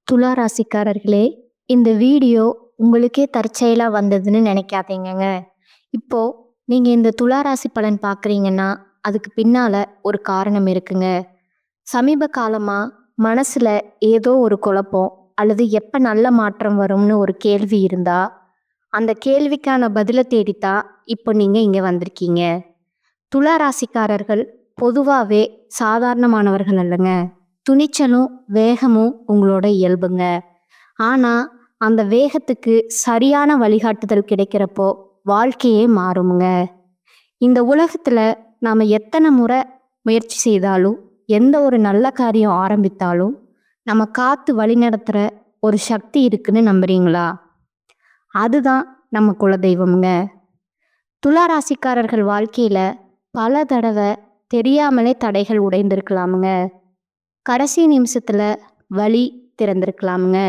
துலா ராசிக்காரர்களே, இந்த வீடியோ உங்களுக்கே தற்செயலா வந்ததுன்னு நினைக்காதீங்கங்க. இப்போ நீங்க இந்த துலா ராசி பலன் பார்க்குறீங்கன்னா, அதுக்கு பின்னால ஒரு காரணம் இருக்குங்க. சமீப காலமா மனசுல ஏதோ ஒரு குழப்பம் அல்லது எப்ப நல்ல மாற்றம் வரும்னு ஒரு கேள்வி இருந்தா, அந்த கேள்விக்கான பதில தேடித்தான் இப்போ நீங்க இங்க வந்திருக்கீங்க. துலா ராசிக்காரர்கள் பொதுவாவே சாதாரணமானவர்கள் அல்லங்க. துணிச்சலும், வேகமும் உங்களோட இயல்புங்க. ஆனா, அந்த வேகத்துக்கு சரியான வழிகாட்டுதல் கிடைக்கிறப்போ, வாழ்க்கையே மாறும்ங்க. இந்த உலகத்துல நாம எத்தன முறை முயற்சி செய்தாலும், எந்த ஒரு நல்ல காரியம் ஆரம்பித்தாலும், நம்ம காத்து வழிநடத்துற ஒரு சக்தி இருக்குன்னு நம்புறீங்களா? அதுதான் நம்ம குலதெய்வம்ங்க. துலா ராசிக்காரர்கள் வாழ்க்கையில பல தடவை தெரியாமலே தடைகள் உடைந்திருக்கலாமுங்க. கடைசி நிமிஷத்துல வழி திறந்திருக்கலாமுங்க.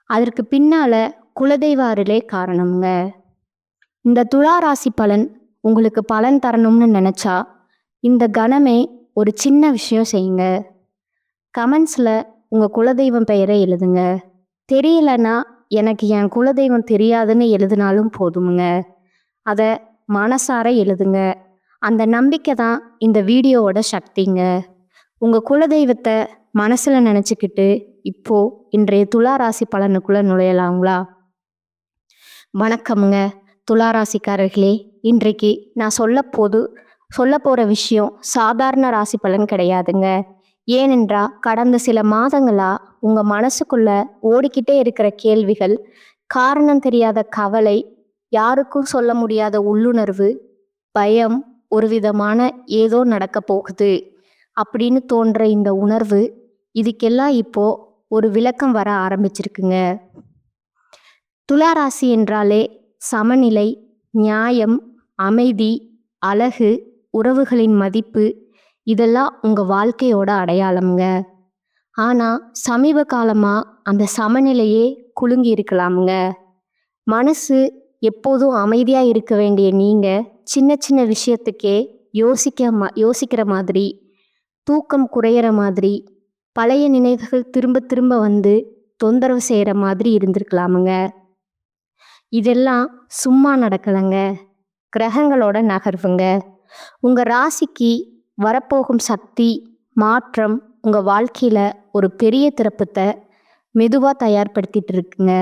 அதற்கு பின்னால குலதெய்வ அருளே காரணம்ங்க. இந்த துலா ராசி பலன் உங்களுக்கு பலன் தரணும்னு நினைச்சா இந்த கணமே ஒரு சின்ன விஷயம் செய்யுங்க. கமெண்ட்ஸ்ல உங்க குலதெய்வம் பெயரை எழுதுங்க. தெரியலன்னா எனக்கு என் குலதெய்வம் தெரியாதுன்னு எழுதினாலும் போதுமுங்க. அதை மனசார எழுதுங்க. அந்த நம்பிக்கை தான் இந்த வீடியோவோட சக்திங்க. உங்க குலதெய்வத்தை மனசுல நினைச்சுக்கிட்டு இப்போ இன்றைய துலா ராசி பலனுக்குள்ள நுழையலாங்களா? வணக்கம்ங்க துலா ராசிக்காரர்களே. இன்றைக்கு நான் சொல்ல போற விஷயம் சாதாரண ராசி பலன் கிடையாதுங்க. ஏனென்றா கடந்த சில மாதங்களா உங்க மனசுக்குள்ள ஓடிக்கிட்டே இருக்கிற கேள்விகள், காரணம் தெரியாத கவலை, யாருக்கும் சொல்ல முடியாத உள்ளுணர்வு, பயம், ஒரு விதமான ஏதோ நடக்க போகுது அப்படின்னு தோன்ற இந்த உணர்வு, இதுக்கெல்லாம் இப்போ ஒரு விளக்கம் வர ஆரம்பிச்சிருக்குங்க. துலா ராசி என்றாலே சமநிலை, நியாயம், அமைதி, அழகு, உறவுகளின் மதிப்பு, இதெல்லாம் உங்க வாழ்க்கையோட அடையாளம்ங்க. ஆனா சமீப காலமா அந்த சமநிலையே குலுங்கி இருக்கலாமுங்க. மனசு எப்போதும் அமைதியா இருக்க வேண்டிய நீங்க சின்ன சின்ன விஷயத்துக்கே யோசிக்கிற மாதிரி, தூக்கம் குறையிற மாதிரி, பழைய நினைவுகள் திரும்ப திரும்ப வந்து தொந்தரவு செய்கிற மாதிரி இருந்திருக்கலாமுங்க. இதெல்லாம் சும்மா நடக்கலைங்க. கிரகங்களோட நகர்வுங்க. உங்க ராசிக்கு வரப்போகும் சக்தி, மாற்றம் உங்க வாழ்க்கையில ஒரு பெரிய திருப்பத்தை மெதுவா தயார்படுத்திட்டு இருக்குங்க.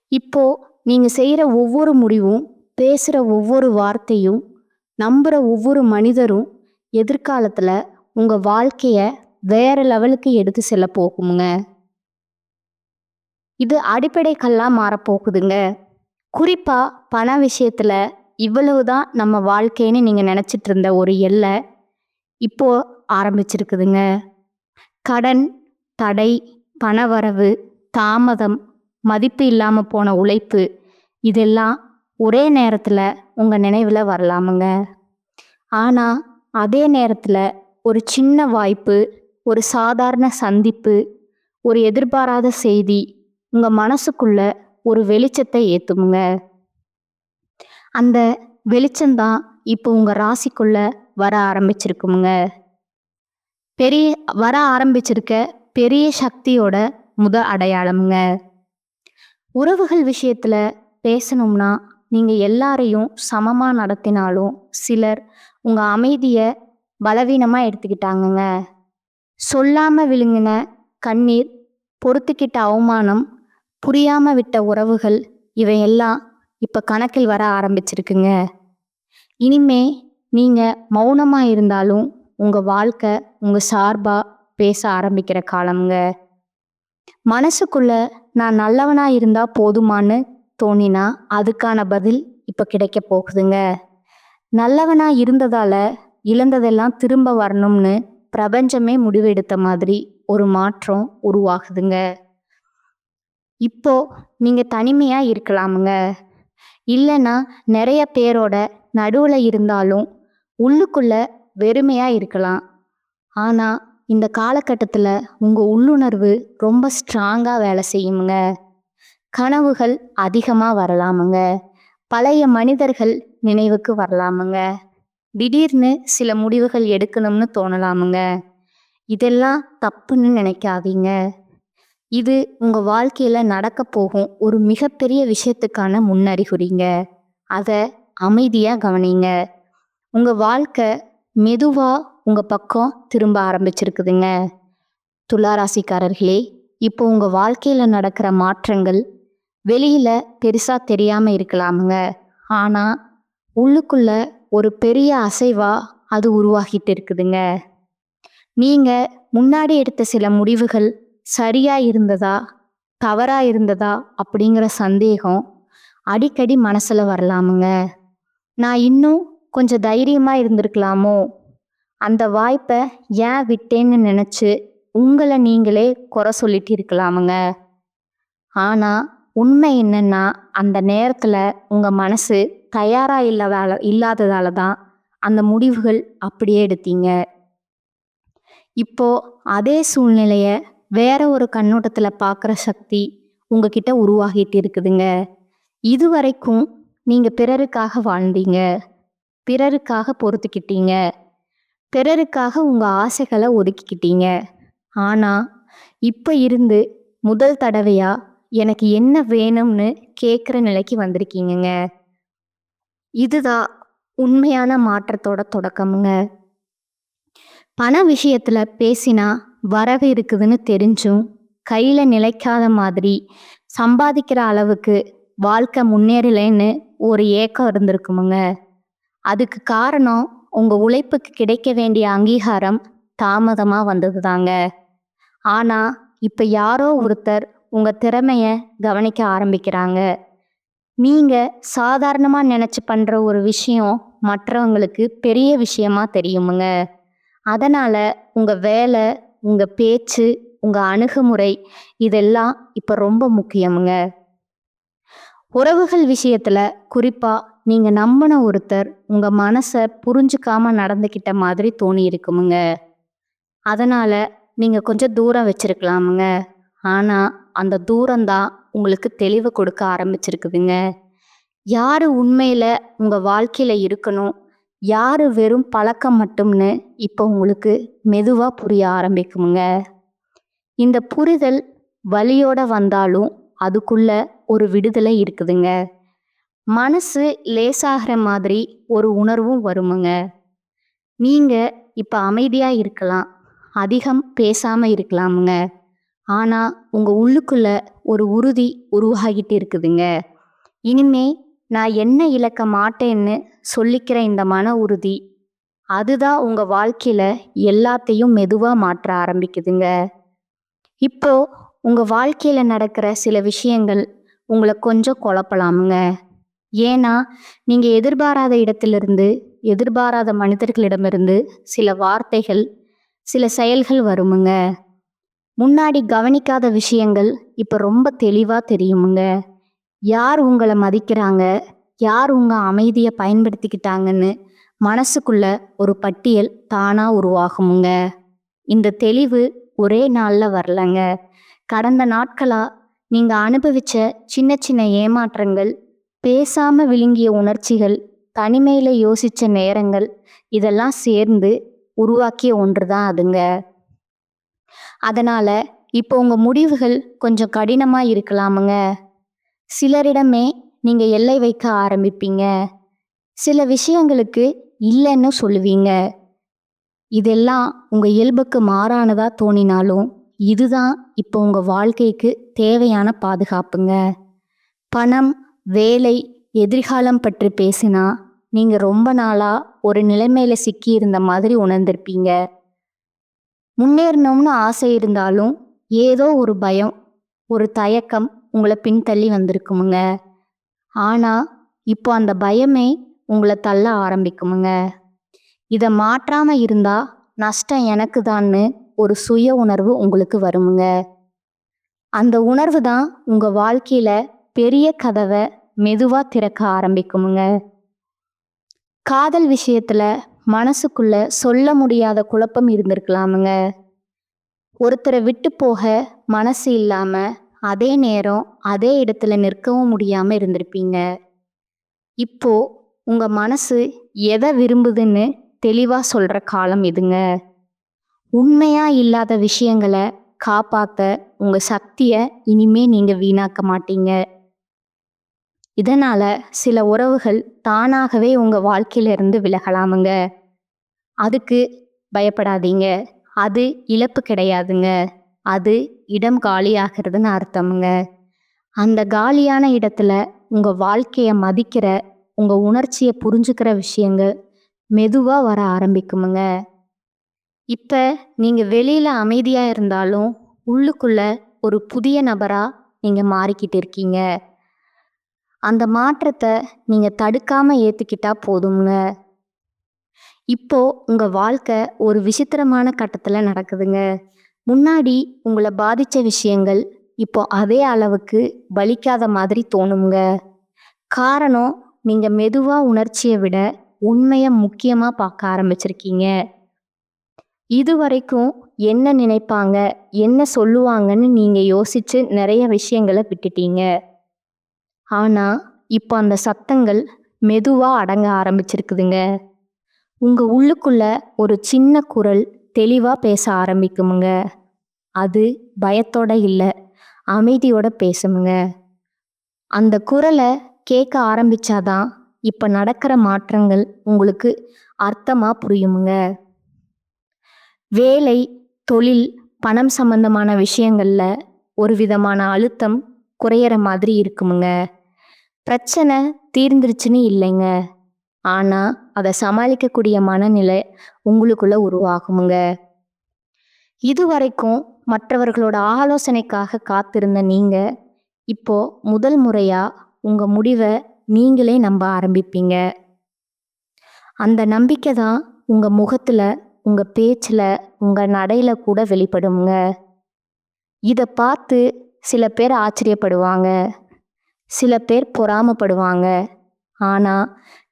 இப்போ நீங்க செய்யற ஒவ்வொரு முடிவும், பேசுற ஒவ்வொரு வார்த்தையும், நம்புற ஒவ்வொரு மனிதரும் எதிர்காலத்துல உங்க வாழ்க்கைய வேற லெவலுக்கு எடுத்து செல்ல போகுங்க. இது அடிப்படை கல்லா மாறப்போகுதுங்க. குறிப்பா பண விஷயத்துல இவ்வளவுதான் நம்ம வாழ்க்கைன்னு நீங்க நினைச்சிட்டு இருந்த ஒரு எல்லை இப்போ ஆரம்பிச்சிருக்குதுங்க. கடன், தடை, பணவரவு, தாமதம், மதிப்பு இல்லாம போன உழைப்பு, இதெல்லாம் ஒரே நேரத்துல உங்க நினைவுல வரலாமுங்க. ஆனா அதே நேரத்துல ஒரு சின்ன வாய்ப்பு, ஒரு சாதாரண சந்திப்பு, ஒரு எதிர்பாராத செய்தி உங்க மனசுக்குள்ள ஒரு வெளிச்சத்தை ஏத்துமுங்க. அந்த வெளிச்சம்தான் இப்போ உங்க ராசிக்குள்ள வர ஆரம்பிச்சிருக்குமுங்க. வர ஆரம்பிச்சிருக்க பெரிய சக்தியோட அடையாளம்ங்க. உறவுகள் விஷயத்துல பேசணும்னா நீங்க எல்லாரையும் சமமா நடத்தினாலும் சிலர் உங்க அமைதிய பலவீனமா எடுத்துக்கிட்டாங்கங்க. சொல்லாம விழுங்கின கண்ணீர், பொறுத்துக்கிட்ட அவமானம், புரியாம விட்ட உறவுகள், இவையெல்லாம் இப்ப கணக்கில் வர ஆரம்பிச்சிருக்குங்க. இனிமே நீங்க மௌனமா இருந்தாலும் உங்க வாழ்க்கை உங்க சார்பா பேச ஆரம்பிக்கிற காலம்ங்க. மனசுக்குள்ள நான் நல்லவனா இருந்தா போதுமான்னு தோணினா அதுக்கான பதில் இப்ப கிடைக்க போகுதுங்க. நல்லவனா இருந்ததால இழந்ததெல்லாம் திரும்ப வரணும்னு பிரபஞ்சமே முடிவெடுத்த மாதிரி ஒரு மாற்றம் உருவாகுதுங்க. இப்போ நீங்க தனிமையா இருக்கலாமுங்க. இல்லைன்னா நிறைய பேரோட நடுவுல இருந்தாலும் உள்ளுக்குள்ள வெறுமையா இருக்கலாம். ஆனா இந்த காலகட்டத்துல உங்க உள்ளுணர்வு ரொம்ப ஸ்ட்ராங்கா வேலை செய்யுமுங்க. கனவுகள் அதிகமா வரலாமுங்க. பழைய மனிதர்கள் நினைவுக்கு வரலாமுங்க. திடீர்னு சில முடிவுகள் எடுக்கணும்னு தோணலாமுங்க. இதெல்லாம் தப்புன்னு நினைக்காதீங்க. இது உங்க வாழ்க்கையில நடக்க போகும் ஒரு மிகப்பெரிய விஷயத்துக்கான முன்னறிகுறிங்க. அத அமைதியா கவனிங்க. உங்க வாழ்க்கை மெதுவா உங்க பக்கம் திரும்ப ஆரம்பிச்சிருக்குதுங்க. துலா ராசிக்காரர்களே, இப்போ உங்க வாழ்க்கையில நடக்கிற மாற்றங்கள் வெளியில பெருசா தெரியாம இருக்கலாமுங்க. ஆனா உள்ளுக்குள்ள ஒரு பெரிய அசைவா அது உருவாகிட்டு இருக்குதுங்க. நீங்க முன்னாடி எடுத்த சில முடிவுகள் சரியா இருந்ததா, தவறா இருந்ததா அப்படிங்கிற சந்தேகம் அடிக்கடி மனசுல வரலாமுங்க. நான் இன்னும் கொஞ்சம் தைரியமா இருந்திருக்கலாமோ, அந்த வாய்ப்பை ஏன் விட்டேன்னு நினைச்சு உங்களை நீங்களே குறை சொல்லிட்டு இருக்கலாமுங்க. ஆனா உண்மை என்னன்னா, அந்த நேரத்துல உங்க மனசு தயாரா இல்லாததால தான் அந்த முடிவுகள் அப்படியே எடுத்தீங்க. இப்போ அதே சூழ்நிலைய வேற ஒரு கண்ணோட்டத்துல பார்க்குற சக்தி உங்ககிட்ட உருவாகிட்டு இருக்குதுங்க. இதுவரைக்கும் நீங்க பிறருக்காக வாழ்ந்தீங்க, பிறருக்காக பொறுத்துக்கிட்டீங்க, பிறருக்காக உங்க ஆசைகளை ஒதுக்கிக்கிட்டீங்க. ஆனா இப்ப இருந்து முதல் தடவையா எனக்கு என்ன வேணும்னு கேட்குற நிலைக்கு வந்திருக்கீங்கங்க. இதுதான் உண்மையான மாற்றத்தோட தொடக்கமுங்க. பண விஷயத்துல பேசினா வரவு இருக்குதுன்னு தெரிஞ்சும் கையில நிலைக்காத மாதிரி சம்பாதிக்கிற அளவுக்கு வாழ்க்கை முன்னேறலைன்னு ஒரு ஏக்கம் இருந்திருக்குமுங்க. அதுக்கு காரணம் உங்க உழைப்புக்கு கிடைக்க வேண்டிய அங்கீகாரம் தாமதமா வந்ததுதாங்க. ஆனா இப்ப யாரோ ஒருத்தர் உங்க திறமைய கவனிக்க ஆரம்பிக்கிறாங்க. நீங்க சாதாரணமா நினைச்சு பண்ற ஒரு விஷயம் மற்றவங்களுக்கு பெரிய விஷயமா தெரியுமுங்க. அதனால உங்க வேலை, உங்க பேச்சு, உங்க அணுகுமுறை இதெல்லாம் இப்ப ரொம்ப முக்கியமுங்க. உறவுகள் விஷயத்துல குறிப்பா நீங்க நம்பின ஒருத்தர் உங்க மனசை புரிஞ்சுக்காம நடந்துக்கிட்ட மாதிரி தோணி இருக்குமுங்க. அதனால நீங்க கொஞ்சம் தூரம் வச்சிருக்கலாமுங்க. ஆனா அந்த தூரம்தான் உங்களுக்கு தெளிவு கொடுக்க ஆரம்பிச்சிருக்குதுங்க. யாரு உண்மையில உங்க வாழ்க்கையில இருக்கணும், யாரு வெறும் பழக்கம் மட்டும்னு இப்போ உங்களுக்கு மெதுவா புரிய ஆரம்பிக்குமுங்க. இந்த புரிதல் வலியோட வந்தாலும் அதுக்குள்ள ஒரு விடுதலை இருக்குதுங்க. மனசு லேசாகிற மாதிரி ஒரு உணர்வும் வருமுங்க. நீங்க இப்ப அமைதியா இருக்கலாம், அதிகம் பேசாம இருக்கலாமுங்க. ஆனா உங்க உள்ளுக்குள்ள ஒரு உறுதி உருவாகிட்டு இருக்குதுங்க. இனிமே நான் என்ன இழக்க மாட்டேன்னு சொல்லிக்கிற இந்த மன உறுதி அதுதான் உங்க வாழ்க்கையில எல்லாத்தையும் மெதுவா மாற்ற ஆரம்பிக்குதுங்க. இப்போ உங்க வாழ்க்கையில நடக்கிற சில விஷயங்கள் உங்களை கொஞ்சம் குழப்பலாமுங்க. ஏன்னா நீங்க எதிர்பாராத இடத்திலிருந்து, எதிர்பாராத மனிதர்களிடமிருந்து சில வார்த்தைகள், சில செயல்கள் வருமுங்க. முன்னாடி கவனிக்காத விஷயங்கள் இப்ப ரொம்ப தெளிவா தெரியுமுங்க. யார் உங்களை மதிக்கிறாங்க, யார் உங்க அமைதியை பயன்படுத்திக்கிட்டாங்கன்னு மனசுக்குள்ள ஒரு பட்டியல் தானா உருவாகுமுங்க. இந்த தெளிவு ஒரே நாள்ல வரலங்க. கடந்த நாட்களா நீங்க அனுபவிச்ச சின்ன சின்ன ஏமாற்றங்கள், பேசாம விழுங்கிய உணர்ச்சிகள், தனிமையில யோசிச்ச நேரங்கள் இதெல்லாம் சேர்ந்து உருவாக்கிய ஒன்றுதான் அதுங்க. அதனால இப்போ உங்க முடிவுகள் கொஞ்சம் கடினமா இருக்கலாமுங்க. சிலரிடமே நீங்க எல்லை வைக்க ஆரம்பிப்பீங்க. சில விஷயங்களுக்கு இல்லைன்னு சொல்லுவீங்க. இதெல்லாம் உங்க இயல்புக்கு மாறானதா தோணினாலும் இதுதான் இப்போ உங்க வாழ்க்கைக்கு தேவையான பாதுகாப்புங்க. பணம், வேலை, எதிர்காலம் பற்றி பேசினா நீங்க ரொம்ப நாளா ஒரு நிலைமையில சிக்கி இருந்த மாதிரி உணர்ந்திருப்பீங்க. முன்னேறணும்னு ஆசை இருந்தாலும் ஏதோ ஒரு பயம், ஒரு தயக்கம் உங்களை பின்தள்ளி வந்திருக்குமுங்க. ஆனா இப்போ அந்த பயமே உங்களை தள்ள ஆரம்பிக்குமுங்க. இதை மாற்றாம இருந்தா நஷ்டம் எனக்கு தான்னு ஒரு சுய உணர்வு உங்களுக்கு வருமுங்க. அந்த உணர்வு தான் உங்க வாழ்க்கையில பெரிய கதவை மெதுவா திறக்க ஆரம்பிக்குமுங்க. காதல் விஷயத்துல மனசுக்குள்ள சொல்ல முடியாத குழப்பம் இருந்திருக்கலாமுங்க. ஒருத்தரை விட்டு போக மனசு இல்லாம அதே நேரம் அதே இடத்துல நிற்கவும் முடியாம இருந்திருப்பீங்க. இப்போ உங்க மனசு எதை விரும்புதுன்னு தெளிவா சொல்ற காலம் இதுங்க. உண்மையா இல்லாத விஷயங்களை காப்பாத்த உங்க சக்திய இனிமே நீங்க வீணாக்க மாட்டீங்க. இதனால சில உறவுகள் தானாகவே உங்க வாழ்க்கையில இருந்து விலகலாமுங்க. அதுக்கு பயப்படாதீங்க. அது இழப்பு கிடையாதுங்க. அது இடம் காலியாகிறதுன்னு அர்த்தமுங்க. அந்த காலியான இடத்துல உங்க வாழ்க்கைய மதிக்கிற, உங்க உணர்ச்சிய புரிஞ்சுக்கிற விஷயங்கள் மெதுவா வர ஆரம்பிக்குமுங்க. இப்ப நீங்க வெளியில அமைதியா இருந்தாலும், உள்ளுக்குள்ள ஒரு புதிய நபரா நீங்க மாறிக்கிட்டு இருக்கீங்க. அந்த மாற்றத்த நீங்க தடுக்காம ஏத்துக்கிட்டா போதுங்க. இப்போ உங்க வாழ்க்கை ஒரு விசித்திரமான கட்டத்துல நடக்குதுங்க. முன்னாடி உங்கள பாதிச்ச விஷயங்கள் இப்போ அதே அளவுக்கு வலிக்காத மாதிரி தோணுங்க. காரணம், நீங்க மெதுவா உணர்ச்சிய விட உண்மைய முக்கியமா பார்க்க ஆரம்பிச்சிருக்கீங்க. இதுவரைக்கும் என்ன நினைப்பாங்க, என்ன சொல்லுவாங்கன்னு நீங்க யோசிச்சு நிறைய விஷயங்கள விட்டுட்டீங்க. ஆனா இப்போ அந்த சத்தங்கள் மெதுவா அடங்க ஆரம்பிச்சிருக்குதுங்க. உங்க உள்ளுக்குள்ள ஒரு சின்ன குரல் தெளிவா பேச ஆரம்பிக்குமுங்க. அது பயத்தோட இல்ல, அமைதியோட பேசுமுங்க. அந்த குரலை கேட்க ஆரம்பிச்சாதான் இப்ப நடக்கிற மாற்றங்கள் உங்களுக்கு அர்த்தமா புரியுமுங்க. வேலை, தொழில், பணம் சம்பந்தமான விஷயங்கள்ல ஒரு விதமான அழுத்தம் குறையிற மாதிரி இருக்குமுங்க. பிரச்சனை தீர்ந்துருச்சுன்னு இல்லைங்க. ஆனா அதை சமாளிக்கக்கூடிய மனநிலை உங்களுக்குள்ள உருவாகுமுங்க. இதுவரைக்கும் மற்றவர்களோட ஆலோசனைக்காக காத்திருந்த நீங்க இப்போ முதல் முறையா உங்க முடிவை நீங்களே நம்ப ஆரம்பிப்பீங்க. அந்த நம்பிக்கை தான் உங்க முகத்துல, உங்க பேச்சுல, உங்க நடையில கூட வெளிப்படுங்க. இதை பார்த்து சில பேர் ஆச்சரியப்படுவாங்க, சில பேர் பொறாமப்படுவாங்க. ஆனா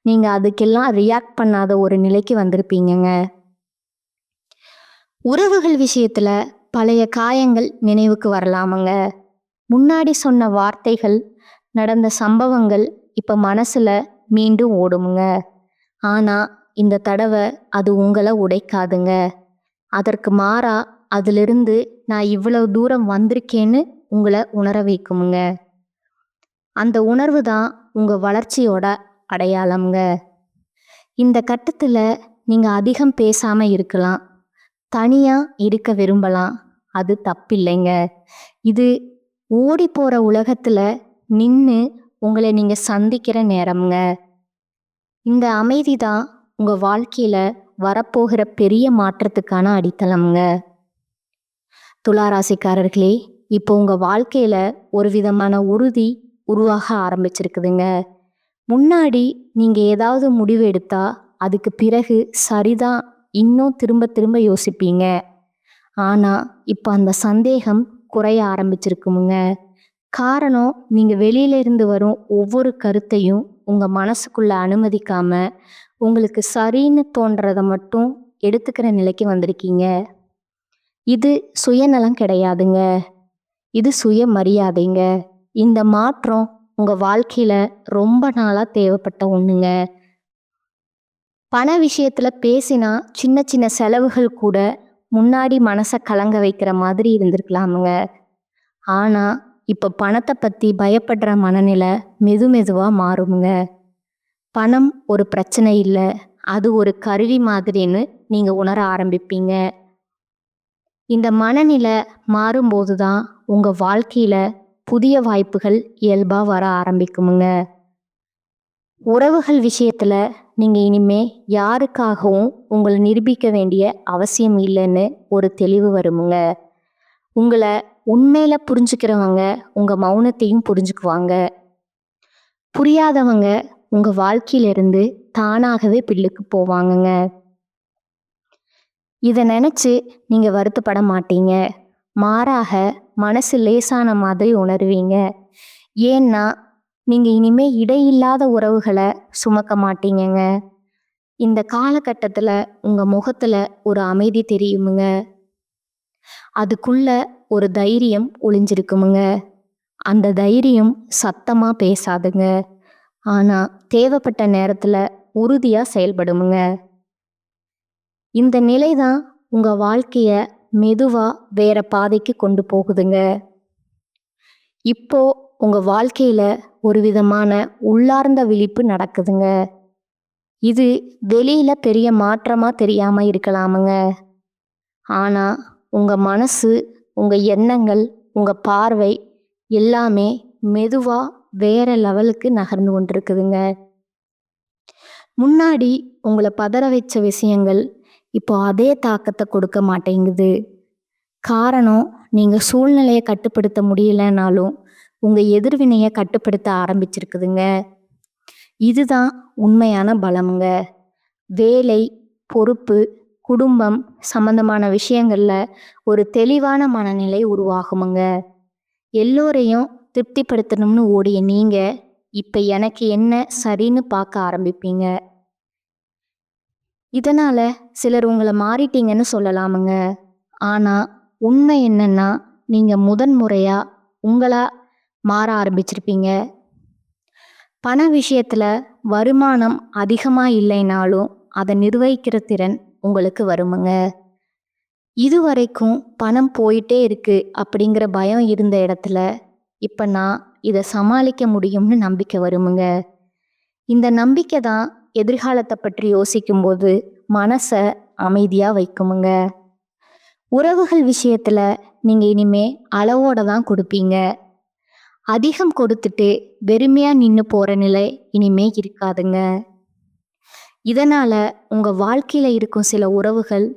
நீங்க அதுக்கெல்லாம் ரியாக்ட் பண்ணாத ஒரு நிலைக்கு வந்திருப்பீங்கங்க. உறவுகள் விஷயத்துல பழைய காயங்கள் நினைவுக்கு வரலாமுங்க. முன்னாடி சொன்ன வார்த்தைகள், நடந்த சம்பவங்கள் இப்ப மனசுல மீண்டும் ஓடுமுங்க. ஆனா இந்த தடவை அது உங்களை உடைக்காதுங்க. அதற்கு மாறா அதிலிருந்து நான் இவ்வளவு தூரம் வந்திருக்கேன்னு உங்களை உணர வைக்குமுங்க. அந்த உணர்வு தான் உங்க வளர்ச்சியோட அடையாளம்ங்க. இந்த கட்டத்துல நீங்க அதிகம் பேசாம இருக்கலாம், தனியா இருக்க விரும்பலாம். அது தப்பில்லைங்க. இது ஓடி போற உலகத்துல நின்னு உங்களை நீங்க சந்திக்கிற நேரம்ங்க. இந்த அமைதி தான் உங்க வாழ்க்கையில வரப்போகிற பெரிய மாற்றத்துக்கான அடித்தளம்ங்க. துளாராசிக்காரர்களே, இப்போ உங்க வாழ்க்கையில ஒரு விதமான உறுதி உருவாக ஆரம்பிச்சிருக்குதுங்க. முன்னாடி நீங்க ஏதாவது முடிவு எடுத்தா அதுக்கு பிறகு சரிதான் இன்னும் திரும்ப திரும்ப யோசிப்பீங்க. ஆனா இப்ப அந்த சந்தேகம் குறைய ஆரம்பிச்சிருக்குமுங்க. காரணம், நீங்க வெளியில இருந்து வரும் ஒவ்வொரு கருத்தையும் உங்க மனசுக்குள்ள அனுமதிக்காம உங்களுக்கு சரின்னு தோன்றத மட்டும் எடுத்துக்கிற நிலைக்கு வந்திருக்கீங்க. இது சுயநலம் கிடையாதுங்க, இது சுயமரியாதைங்க. இந்த மாற்றம் உங்க வாழ்க்கையில ரொம்ப நாளா தேவைப்பட்ட ஒண்ணுங்க. பண விஷயத்துல பேசினா சின்ன சின்ன செலவுகள் கூட முன்னாடி மனசை கலங்க வைக்கிற மாதிரி இருந்திருக்கலாமுங்க. ஆனா இப்ப பணத்தை பத்தி பயப்படுற மனநிலை மெதுவா மாறுமுங்க. பணம் ஒரு பிரச்சனை இல்லை, அது ஒரு கருவி மாதிரின்னு நீங்க உணர ஆரம்பிப்பீங்க. இந்த மனநிலை மாறும்போது தான் உங்க வாழ்க்கையில புதிய வாய்ப்புகள் இயல்பா வர ஆரம்பிக்குமுங்க. உறவுகள் விஷயத்துல நீங்க இனிமே யாருக்காகவும் உங்களை நிரூபிக்க வேண்டிய அவசியம் இல்லைன்னு ஒரு தெளிவு வருமுங்க. உங்களை உண்மையில புரிஞ்சுக்கிறவங்க உங்க மௌனத்தையும் புரிஞ்சுக்குவாங்க. புரியாதவங்க உங்க வாழ்க்கையிலிருந்து தானாகவே பில்லுக்கு போவாங்கங்க. இதை நினைச்சு நீங்க வருத்தப்பட மாட்டீங்க. மாறாக மனசு லேசான மாதிரி உணர்வீங்க. ஏன்னா நீங்க இனிமே இடையில்லாத உறவுகளை சுமக்க மாட்டீங்கங்க. இந்த காலகட்டத்துல உங்க முகத்துல ஒரு அமைதி தெரியுமுங்க. அதுக்குள்ள ஒரு தைரியம் ஒளிஞ்சிருக்குமுங்க. அந்த தைரியம் சத்தமா பேசாதுங்க, ஆனா தேவைப்பட்ட நேரத்துல உறுதியா செயல்படுமுங்க. இந்த நிலைதான் உங்க வாழ்க்கைய மெதுவா வேற பாதைக்கு கொண்டு போகுதுங்க. இப்போ உங்க வாழ்க்கையில ஒரு விதமான உள்ளார்ந்த விழிப்பு நடக்குதுங்க. இது வெளியில பெரிய மாற்றமா தெரியாம இருக்கலாமுங்க. ஆனா உங்க மனசு, உங்க எண்ணங்கள், உங்க பார்வை எல்லாமே மெதுவா வேற லெவலுக்கு நகர்ந்து கொண்டிருக்குதுங்க. முன்னாடி உங்களை பதற வச்ச விஷயங்கள் இப்போ அதே தாக்கத்தை கொடுக்க மாட்டேங்குது. காரணம், நீங்க சூழ்நிலையை கட்டுப்படுத்த முடியலனாலும் உங்க எதிர்வினையை கட்டுப்படுத்த ஆரம்பிச்சிருக்குதுங்க. இதுதான் உண்மையான பலமுங்க. வேலை, பொறுப்பு, குடும்பம் சம்பந்தமான விஷயங்கள்ல ஒரு தெளிவான மனநிலை உருவாகுமுங்க. எல்லோரையும் திருப்திப்படுத்தணும்னு ஓடிய நீங்க இப்ப எனக்கு என்ன சரின்னு பார்க்க ஆரம்பிப்பீங்க. இதனால சிலர் உங்களை மாறிட்டீங்கன்னு சொல்லலாமுங்க. ஆனா உண்மை என்னன்னா, நீங்க முதன்முறையா உங்களா மாற ஆரம்பிச்சிருப்பீங்க. பண விஷயத்துல வருமானம் அதிகமா இல்லைனாலும் அதை நிர்வகிக்கிற திறன் உங்களுக்கு வருமுங்க. இதுவரைக்கும் பணம் போயிட்டே இருக்கு அப்படிங்கிற பயம் இருந்த இடத்துல இப்ப நான் இதை சமாளிக்க முடியும்னு நம்பிக்கை வருமுங்க. இந்த நம்பிக்கை தான் எதிர்காலத்தை பற்றி யோசிக்கும்போது மனசை அமைதியா வைக்குமுங்க. உறவுகள் விஷயத்துல நீங்க இனிமே அளவோட தான் கொடுப்பீங்க. அதிகம் கொடுத்துட்டு வெறுமையா நின்று போற நிலை இனிமே இருக்காதுங்க. இதனால உங்க வாழ்க்கையில இருக்கும் சில உறவுகள்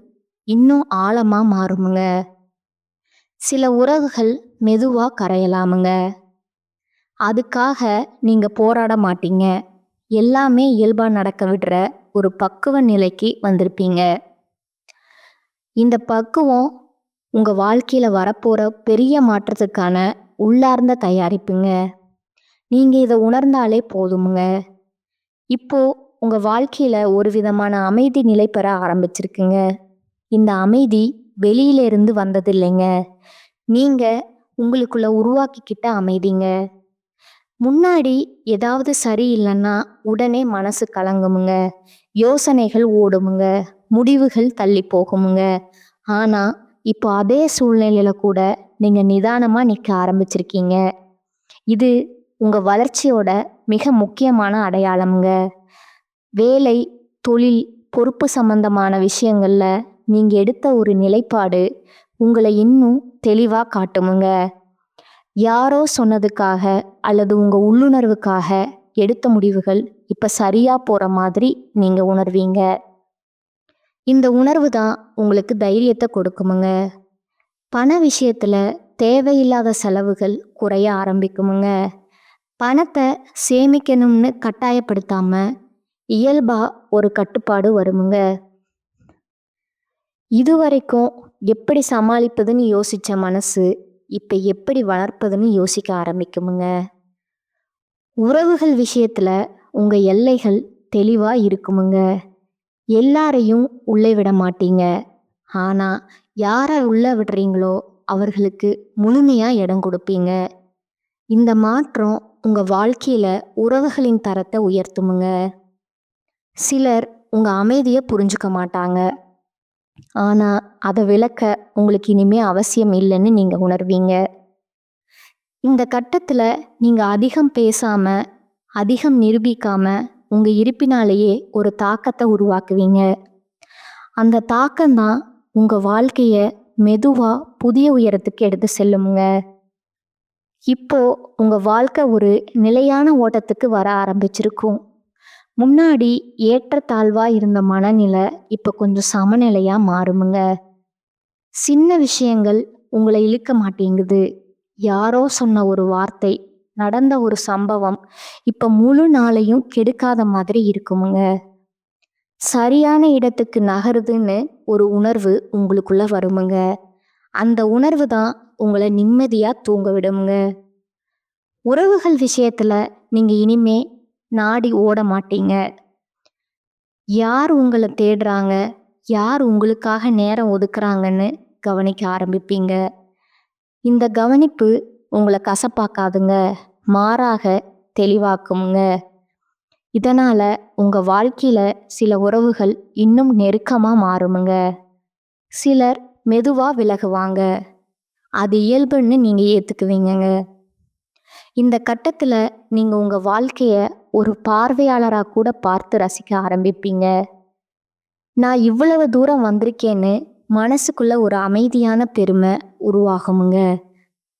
இன்னும் ஆழமா மாறுமுங்க. சில உறவுகள் மெதுவா கரையலாமுங்க. அதுக்காக நீங்க போராட மாட்டீங்க. எல்லாமே இயல்பா நடக்க விடுற ஒரு பக்குவ நிலைக்கு வந்திருப்பீங்க. இந்த பக்குவம் உங்க வாழ்க்கையில வரப்போற பெரிய மாற்றத்துக்கான உள்ளார்ந்த தயாரிப்புங்க. நீங்க இதை உணர்ந்தாலே போதுமுங்க. இப்போ உங்க வாழ்க்கையில ஒரு விதமான அமைதி நிலை பெற ஆரம்பிச்சிருக்குங்க. இந்த அமைதி வெளியில இருந்து வந்தது இல்லைங்க, நீங்க உங்களுக்குள்ள உருவாக்கிக்கிட்ட அமைதிங்க. முன்னாடி ஏதாவது சரியில்லைன்னா உடனே மனசு கலங்குமுங்க, யோசனைகள் ஓடுமுங்க, முடிவுகள் தள்ளி போகுமுங்க. ஆனா இப்போ அதே சூழ்நிலையில கூட நீங்க நிதானமா நிற்க ஆரம்பிச்சிருக்கீங்க. இது உங்க வளர்ச்சியோட மிக முக்கியமான அடையாளமுங்க. வேலை, தொழில், பொறுப்பு சம்பந்தமான விஷயங்கள்ல நீங்க எடுத்த ஒரு நிலைப்பாடு உங்களை இன்னும் தெளிவா காட்டுமுங்க. யாரோ சொன்னதுக்காக அல்லது உங்க உள்ளுணர்வுக்காக எடுத்த முடிவுகள் இப்ப சரியா போற மாதிரி நீங்க உணர்வீங்க. இந்த உணர்வு தான் உங்களுக்கு தைரியத்தை கொடுக்குமுங்க. பண விஷயத்துல தேவையில்லாத செலவுகள் குறைய ஆரம்பிக்குமுங்க. பணத்தை சேமிக்கணும்னு கட்டாயப்படுத்தாம இயல்பா ஒரு கட்டுப்பாடு வருமுங்க. இதுவரைக்கும் எப்படி சமாளிப்பதுன்னு யோசிச்ச மனசு இப்ப எப்படி வளர்ப்பதுன்னு யோசிக்க ஆரம்பிக்குமுங்க. உறவுகள் விஷயத்துல உங்க எல்லைகள் தெளிவா இருக்குமுங்க. எல்லாரையும் உள்ளே விட மாட்டீங்க. ஆனா யாரை உள்ள விடுறீங்களோ அவர்களுக்கு முழுமையா இடம் கொடுப்பீங்க. இந்த மாற்றம் உங்க வாழ்க்கையில உறவுகளின் தரத்தை உயர்த்துமுங்க. சிலர் உங்க அமைதியை புரிஞ்சுக்க மாட்டாங்க. ஆனா அதை விளக்க உங்களுக்கு இனிமே அவசியம் இல்லைன்னு நீங்க உணர்வீங்க. இந்த கட்டத்துல நீங்க அதிகம் பேசாம, அதிகம் நிரூபிக்காம உங்க இருப்பினாலேயே ஒரு தாக்கத்தை உருவாக்குவீங்க. அந்த தாக்கம்தான் உங்க வாழ்க்கைய மெதுவா புதிய உயரத்துக்கு எடுத்து செல்லுமுங்க. இப்போ உங்க வாழ்க்கை ஒரு நிலையான ஓட்டத்துக்கு வர ஆரம்பிச்சிருக்கும். முன்னாடி ஏற்றத்தாழ்வா இருந்த மனநிலை இப்ப கொஞ்சம் சமநிலையா மாறுமுங்க. சின்ன விஷயங்கள் உங்களை இழுக்க மாட்டேங்குது. யாரோ சொன்ன ஒரு வார்த்தை, நடந்த ஒரு சம்பவம் இப்ப முழு நாளையும் கெடுக்காத மாதிரி இருக்குமுங்க. சரியான இடத்துக்கு நகருதுன்னு ஒரு உணர்வு உங்களுக்குள்ள வருமுங்க. அந்த உணர்வு தான் உங்களை நிம்மதியா தூங்க விடுமுங்க. உறவுகள் விஷயத்துல நீங்க இனிமே நாடி ஓட மாட்டீங்க. யார் உங்களை தேடுறாங்க, யார் உங்களுக்காக நேரம் ஒதுக்குறாங்கன்னு கவனிக்க ஆரம்பிப்பீங்க. இந்த கவனிப்பு உங்களை கசப்பாக்காதுங்க, மாறாக தெளிவாக்குமுங்க. இதனால உங்க வாழ்க்கையில சில உறவுகள் இன்னும் நெருக்கமா மாறுமுங்க. சிலர் மெதுவா விலகுவாங்க. அது இயல்புன்னு நீங்க ஏத்துக்குவீங்கங்க. இந்த கட்டத்துல நீங்க உங்க வாழ்க்கைய ஒரு பார்வையாளரா கூட பார்த்து ரசிக்க ஆரம்பிப்பீங்க. நான் இவ்வளவு தூரம் வந்திருக்கேன்னு மனசுக்குள்ள ஒரு அமைதியான பெருமை உருவாகுமுங்க.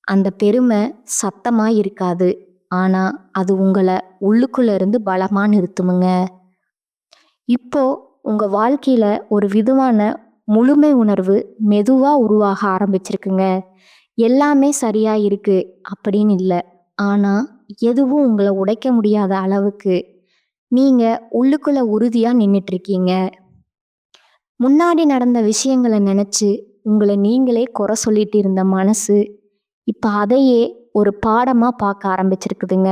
அந்த பெருமை சத்தமா இருக்காது. ஆனா அது உங்களை உள்ளுக்குள்ள இருந்து பலமா நிறுத்துமுங்க. இப்போ உங்க வாழ்க்கையில ஒரு விதமான முழுமை உணர்வு மெதுவா உருவாக ஆரம்பிச்சிருக்குங்க. எல்லாமே சரியா இருக்கு அப்படின்னு இல்ல. ஆனா எதுவும் உங்களை உடைக்க முடியாத அளவுக்கு நீங்க உள்ளுக்குள்ள உறுதியா நின்னுட்டு இருக்கீங்க. முன்னாடி நடந்த விஷயங்களை நினைச்சு உங்களை நீங்களே குறை சொல்லிட்டு இருந்த மனசு இப்ப அதையே ஒரு பாடமா பார்க்க ஆரம்பிச்சிருக்குதுங்க.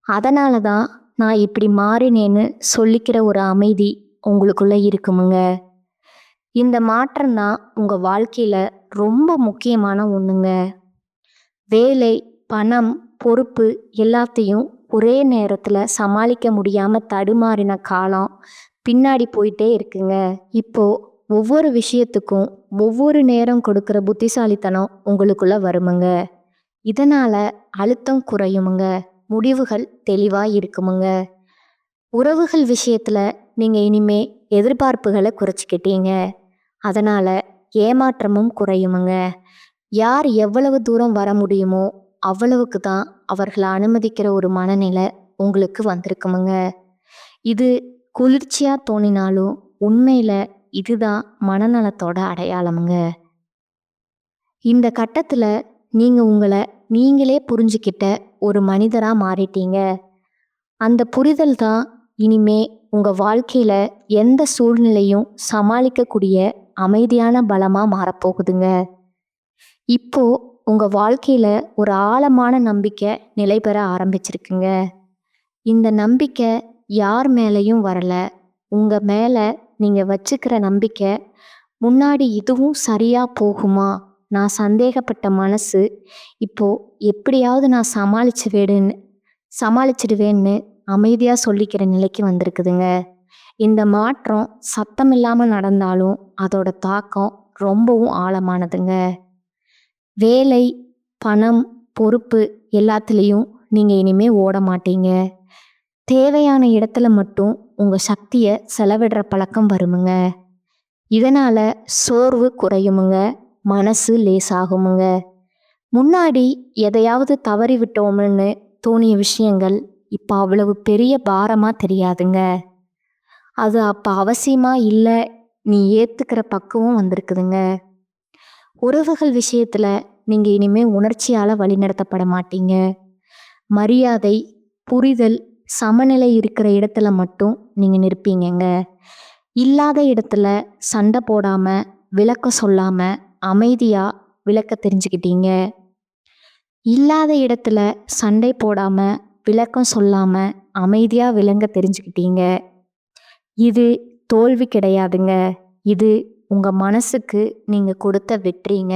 அதனால தான் நான் இப்படி மாறினேன்னு சொல்லிக்கிற ஒரு அமைதி உங்களுக்குள்ள இருக்குமுங்க. இந்த மாற்றம் தான் உங்க வாழ்க்கையில ரொம்ப முக்கியமான ஒண்ணுங்க. வேலை, பணம், பொறுப்பு எல்லாத்தையும் ஒரே நேரத்துல சமாளிக்க முடியாம தடுமாறின காலம் பின்னாடி போயிட்டே இருக்குங்க. இப்போ ஒவ்வொரு விஷயத்துக்கும் ஒவ்வொரு நேரம் கொடுக்கிற புத்திசாலித்தனம் உங்களுக்குள்ள வருமுங்க. இதனால அழுத்தம் குறையுமுங்க. முடிவுகள் தெளிவா இருக்குமுங்க. உறவுகள் விஷயத்துல நீங்க இனிமே எதிர்பார்ப்புகளை குறைச்சிக்கிட்டீங்க. அதனால ஏமாற்றமும் குறையுமுங்க. யார் எவ்வளவு தூரம் வர முடியுமோ அவ்வளவுக்கு தான் அவர்களை அனுமதிக்கிற ஒரு மனநிலை உங்களுக்கு வந்திருக்குமுங்க. இது குளிர்ச்சியா தோணினாலும் உண்மையில இதுதான் மனநலத்தோட அடையாளமுங்க. இந்த கட்டத்துல நீங்க உங்களை நீங்களே புரிஞ்சுக்கிட்ட ஒரு மனிதரா மாறிட்டீங்க. அந்த புரிதல் தான் இனிமே உங்க வாழ்க்கையில எந்த சூழ்நிலையும் சமாளிக்கக்கூடிய அமைதியான பலமா மாறப்போகுதுங்க. இப்போ உங்க வாழ்க்கையில ஒரு ஆழமான நம்பிக்கை நிலை பெற ஆரம்பிச்சிருக்குங்க. இந்த நம்பிக்கை யார் மேலேயும் வரல. உங்க மேல நீங்க வச்சுக்கிற நம்பிக்கை முன்னாடி இதுவும் சரியா போகுமா, நான் சந்தேகப்பட்ட மனசு இப்போ எப்படியாவது நான் சமாளிச்சிடுவேன்னு அமைதியா சொல்லிக்கிற நிலைக்கு வந்திருக்குதுங்க. இந்த மாற்றம் சத்தம் இல்லாம நடந்தாலும் அதோட தாக்கம் ரொம்பவும் ஆழமானதுங்க. வேலை, பணம், பொறுப்பு எல்லாத்துலேயும் நீங்க இனிமே ஓட மாட்டீங்க. தேவையான இடத்துல மட்டும் உங்க சக்தியை செலவிடுற பழக்கம் வருமுங்க. இதனால சோர்வு குறையுமுங்க. மனசு லேசாகுமுங்க. முன்னாடி எதையாவது தவறி விட்டோம்னு தோணிய விஷயங்கள் இப்போ அவ்வளவு பெரிய பாரமா தெரியாதுங்க. அது அப்போ அவசியமா இல்லை, நீ ஏத்துக்கிற பக்குவம் வந்திருக்குதுங்க. உறவுகள் விஷயத்துல நீங்க இனிமே உணர்ச்சியால வழிநடத்தப்பட மாட்டீங்க. மரியாதை, புரிதல், சமநிலை இருக்கிற இடத்துல மட்டும் நீங்க நிற்பீங்கங்க. இல்லாத இடத்துல சண்டை போடாம, விளக்கம் சொல்லாம அமைதியா விளக்க தெரிஞ்சுக்கிட்டீங்க. இல்லாத இடத்துல சண்டை போடாம, விளக்கம் சொல்லாம அமைதியா விளங்க தெரிஞ்சுக்கிட்டீங்க. இது தோல்வி கிடையாதுங்க. இது உங்க மனசுக்கு நீங்க கொடுத்த வெற்றிங்க.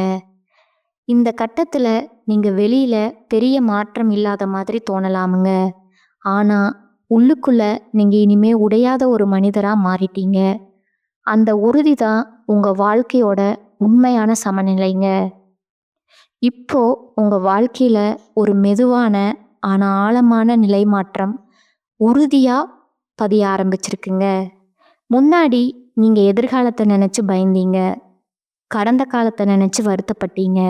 இந்த கட்டத்துல நீங்க வெளியில பெரிய மாற்றம் இல்லாத மாதிரி தோணலாமுங்க. ஆனா உள்ளுக்குள்ள நீங்க இனிமே உடையாத ஒரு மனிதரா மாறிட்டீங்க. அந்த உறுதி தான் உங்க வாழ்க்கையோட உண்மையான சமநிலைங்க. இப்போ உங்க வாழ்க்கையில ஒரு மெதுவான ஆனா ஆழமான நிலை மாற்றம் உறுதியா பதிய ஆரம்பிச்சிருக்குங்க. முன்னாடி நீங்க எதிர்காலத்தை நினைச்சு பயந்தீங்க. கடந்த காலத்தை நினைச்சு வருத்தப்பட்டீங்க.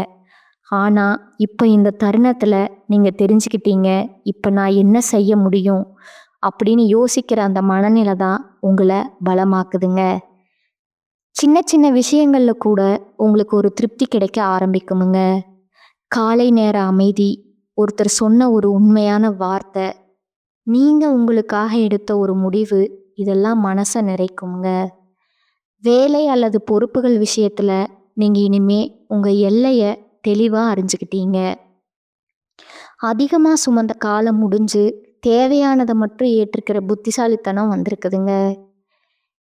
ஆனா இப்போ இந்த தருணத்துல நீங்க தெரிஞ்சுக்கிட்டீங்க, இப்ப நான் என்ன செய்ய முடியும் அப்படின்னு யோசிக்கிற அந்த மனநிலை தான் உங்களை பலமாக்குதுங்க. சின்ன சின்ன விஷயங்கள்ல கூட உங்களுக்கு ஒரு திருப்தி கிடைக்க ஆரம்பிக்குமுங்க. காலை நேர அமைதி, ஒருத்தர் சொன்ன ஒரு உண்மையான வார்த்தை, நீங்க உங்களுக்காக எடுத்த ஒரு முடிவு, இதெல்லாம் மனசை நிறைக்குங்க. வேலை அல்லது பொறுப்புகள் விஷயத்துல நீங்க இனிமே உங்க எல்லைய தெளிவா அறிஞ்சுக்கிட்டீங்க. அதிகமா சுமந்த காலம் முடிஞ்சு தேவையானதை மட்டும் ஏற்றுக்கிற புத்திசாலித்தனம் வந்திருக்குதுங்க.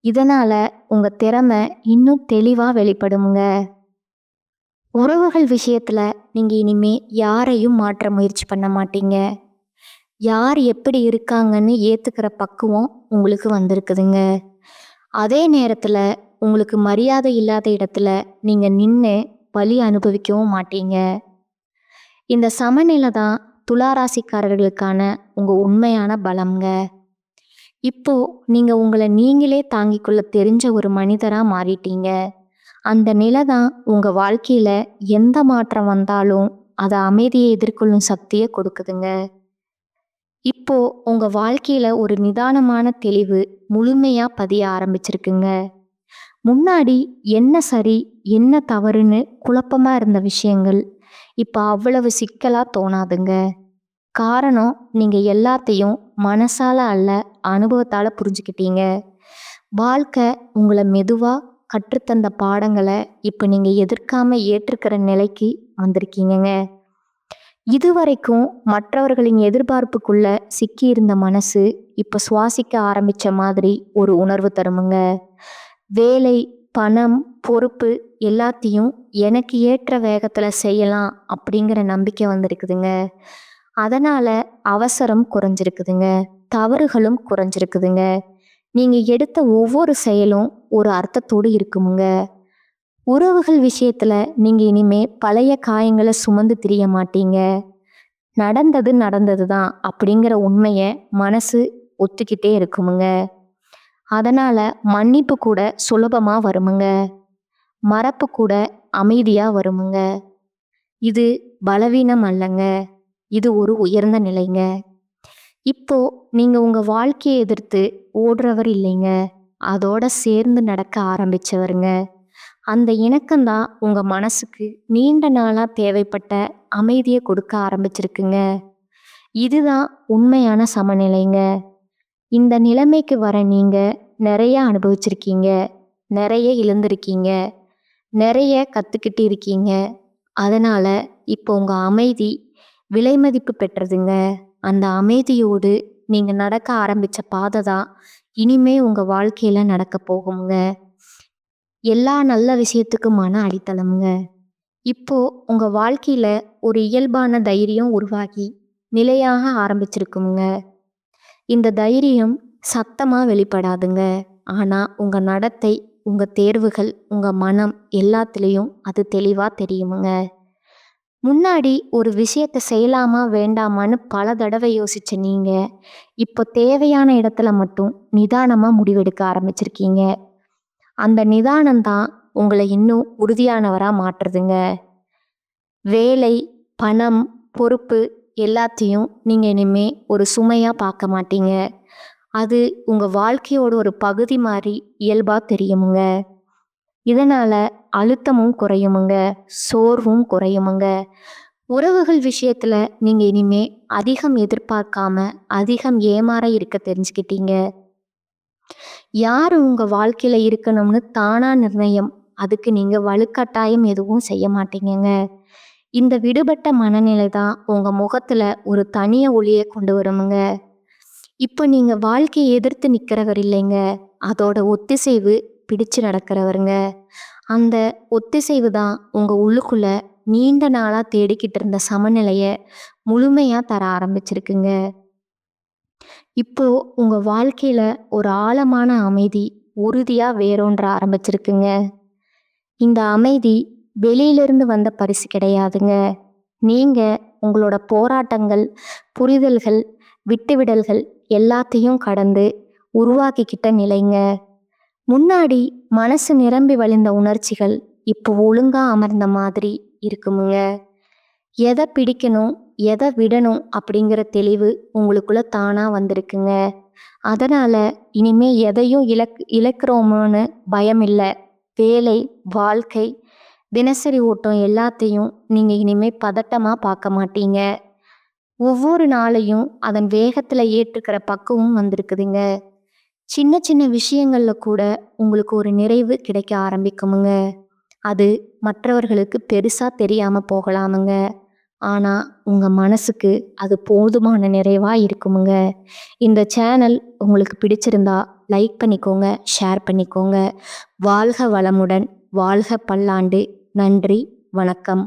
இதனால உங்க திறமை இன்னும் தெளிவா வெளிப்படுமுங்க. உறவுகள் விஷயத்துல நீங்க இனிமே யாரையும் மாற்ற முயற்சி பண்ண மாட்டீங்க. யார் எப்படி இருக்காங்கன்னு ஏத்துக்கிற பக்குவம் உங்களுக்கு வந்திருக்குதுங்க. அதே நேரத்துல உங்களுக்கு மரியாதை இல்லாத இடத்துல நீங்க நின்று பழி அனுபவிக்கவும் மாட்டீங்க. இந்த சமநிலை தான் துளாராசிக்காரர்களுக்கான உங்க உண்மையான பலம்ங்க. இப்போ நீங்க உங்களை நீங்களே தாங்கிக் கொள்ள தெரிஞ்ச ஒரு மனிதரா மாறிட்டீங்க. அந்த நிலை தான் உங்க வாழ்க்கையில எந்த மாற்றம் வந்தாலும் அதை அமைதியை எதிர்கொள்ளும் சக்தியை கொடுக்குதுங்க. இப்போ உங்க வாழ்க்கையில ஒரு நிதானமான தெளிவு முழுமையா பதிய ஆரம்பிச்சிருக்குங்க. முன்னாடி என்ன சரி என்ன தவறுன்னு குழப்பமா இருந்த விஷயங்கள் இப்ப அவ்வளவு சிக்கலா தோணாதுங்க. காரணம், நீங்க எல்லாத்தையும் மனசால அல்ல, அனுபவத்தால புரிஞ்சுக்கிட்டீங்க. வாழ்க்கை உங்களை மெதுவா கற்றுத்தந்த பாடங்களை இப்ப நீங்க எதிர்க்காம ஏற்றுக்கிற நிலைக்கு வந்திருக்கீங்கங்க. இதுவரைக்கும் மற்றவர்களின் எதிர்பார்ப்புக்குள்ள சிக்கியிருந்த மனசு இப்ப சுவாசிக்க ஆரம்பிச்ச மாதிரி ஒரு உணர்வு தருமுங்க. வேலை, பணம், பொறுப்பு எல்லாத்தையும் எனக்கு ஏற்ற வேகத்துல செய்யலாம் அப்படிங்கிற நம்பிக்கை வந்திருக்குதுங்க. அதனால அவசரம் குறைஞ்சிருக்குதுங்க, தவறுகளும் குறைஞ்சிருக்குதுங்க. நீங்க எடுத்த ஒவ்வொரு செயலும் ஒரு அர்த்தத்தோடு இருக்குமுங்க. உறவுகள் விஷயத்துல நீங்க இனிமே பழைய காயங்களை சுமந்து திரிய மாட்டீங்க. நடந்தது நடந்தது தான் அப்படிங்கிற உண்மையை மனசு ஒத்துக்கிட்டே இருக்குமுங்க. அதனால மன்னிப்பு கூட சுலபமா வருமுங்க. மறப்பு கூட அமைதியா வருமுங்க. இது பலவீனம் அல்லங்க, இது ஒரு உயர்ந்த நிலைங்க. இப்போ நீங்க உங்க வாழ்க்கையை எதிர்த்து ஓடுறவர் இல்லைங்க, அதோட சேர்ந்து நடக்க ஆரம்பிச்சவருங்க. அந்த இணக்கம்தான் உங்க மனசுக்கு நீண்ட நாளா தேவைப்பட்ட அமைதியை கொடுக்க ஆரம்பிச்சிருக்குங்க. இதுதான் உண்மையான சமநிலைங்க. இந்த நிலைமைக்கு வர நீங்க நிறைய அனுபவிச்சிருக்கீங்க, நிறைய இழந்திருக்கீங்க, நிறைய கத்துக்கிட்டு இருக்கீங்க. அதனால இப்போ உங்க அமைதி விலை மதிப்பு பெற்றதுங்க. அந்த அமைதியோடு நீங்க நடக்க ஆரம்பிச்ச பாதை தான் இனிமே உங்க வாழ்க்கையில நடக்க போகுங்க. எல்லா நல்ல விஷயத்துக்குமான அடித்தளம்ங்க. இப்போ உங்க வாழ்க்கையில ஒரு இயல்பான தைரியம் உருவாகி நிலையாக ஆரம்பிச்சிருக்குங்க. இந்த தைரியம் சத்தமா வெளிப்படாதுங்க, ஆனா உங்க நடத்தை, உங்க தேர்வுகள், உங்க மனம் எல்லாத்துலேயும் அது தெளிவா தெரியுமுங்க. முன்னாடி ஒரு விஷயத்தை செய்யலாமா வேண்டாமான்னு பல தடவை யோசிச்ச நீங்க இப்போ தேவையான இடத்துல மட்டும் நிதானமா முடிவெடுக்க ஆரம்பிச்சிருக்கீங்க. அந்த நிதானம்தான் உங்களை இன்னும் உறுதியானவரா மாற்றுதுங்க. வேலை, பணம், பொறுப்பு எல்லாத்தையும் நீங்க இனிமே ஒரு சுமையா பார்க்க மாட்டீங்க. அது உங்க வாழ்க்கையோட ஒரு பகுதி மாதிரி இயல்பா தெரியுமுங்க. இதனால அழுத்தமும் குறையுமுங்க, சோர்வும் குறையுமுங்க. உறவுகள் விஷயத்துல நீங்க இனிமே அதிகம் எதிர்பார்க்காம அதிகம் ஏமாற இருக்க தெரிஞ்சுக்கிட்டீங்க. யாரு உங்க வாழ்க்கையில இருக்கணும்னு தானா நிர்ணயம், அதுக்கு நீங்க வலுக்கட்டாயம் எதுவும் செய்ய மாட்டீங்கங்க. இந்த விடுபட்ட மனநிலை தான் உங்க முகத்துல ஒரு தனிய ஒளியை கொண்டு வருமுங்க. இப்போ நீங்க வாழ்க்கையை எதிர்த்து நிக்கிறவர் இல்லைங்க, அதோட ஒத்திசைவு பிடிச்சு நடக்கிறவருங்க. அந்த ஒத்திசைவு தான் உங்க உள்ளுக்குள்ள நீண்ட நாளா தேடிக்கிட்டு இருந்த சமநிலையை முழுமையா தர ஆரம்பிச்சிருக்குங்க. இப்போ உங்க வாழ்க்கையில ஒரு ஆழமான அமைதி உறுதியா வேரூன்ற ஆரம்பிச்சிருக்குங்க. இந்த அமைதி வெளியிலிருந்து வந்த பரிசு கிடையாதுங்க. நீங்க உங்களோட போராட்டங்கள், புரிதல்கள், விட்டுவிடல்கள் எல்லாத்தையும் கடந்து உருவாக்கிக்கிட்ட நிலைங்க. முன்னாடி மனசு நிரம்பி வழிந்த உணர்ச்சிகள் இப்போ ஒழுங்கா அமர்ந்த மாதிரி இருக்குமுங்க. எதை பிடிக்கணும் எதை விடணும் அப்படிங்கிற தெளிவு உங்களுக்குள்ள தானா வந்திருக்குங்க. அதனால இனிமே எதையும் இழக்கிறோமோன்னு பயம் இல்லை. வேலை, வாழ்க்கை, தினசரி ஓட்டம் எல்லாத்தையும் நீங்க இனிமே பதட்டமா பார்க்க மாட்டீங்க. ஒவ்வொரு நாளையும் அதன் வேகத்துல ஏற்றுக்கிற பக்குவம் வந்திருக்குதுங்க. சின்ன சின்ன விஷயங்கள்ல கூட உங்களுக்கு ஒரு நிறைவு கிடைக்க ஆரம்பிக்குமுங்க. அது மற்றவர்களுக்கு பெருசா தெரியாம போகலாமுங்க, ஆனா உங்க மனசுக்கு அது போதுமான நிறைவா இருக்குமுங்க. இந்த சேனல் உங்களுக்கு பிடிச்சிருந்தா லைக் பண்ணிக்கோங்க, ஷேர் பண்ணிக்கோங்க. வாழ்க வளமுடன், வாழ்க பல்லாண்டு. நன்றி, வணக்கம்.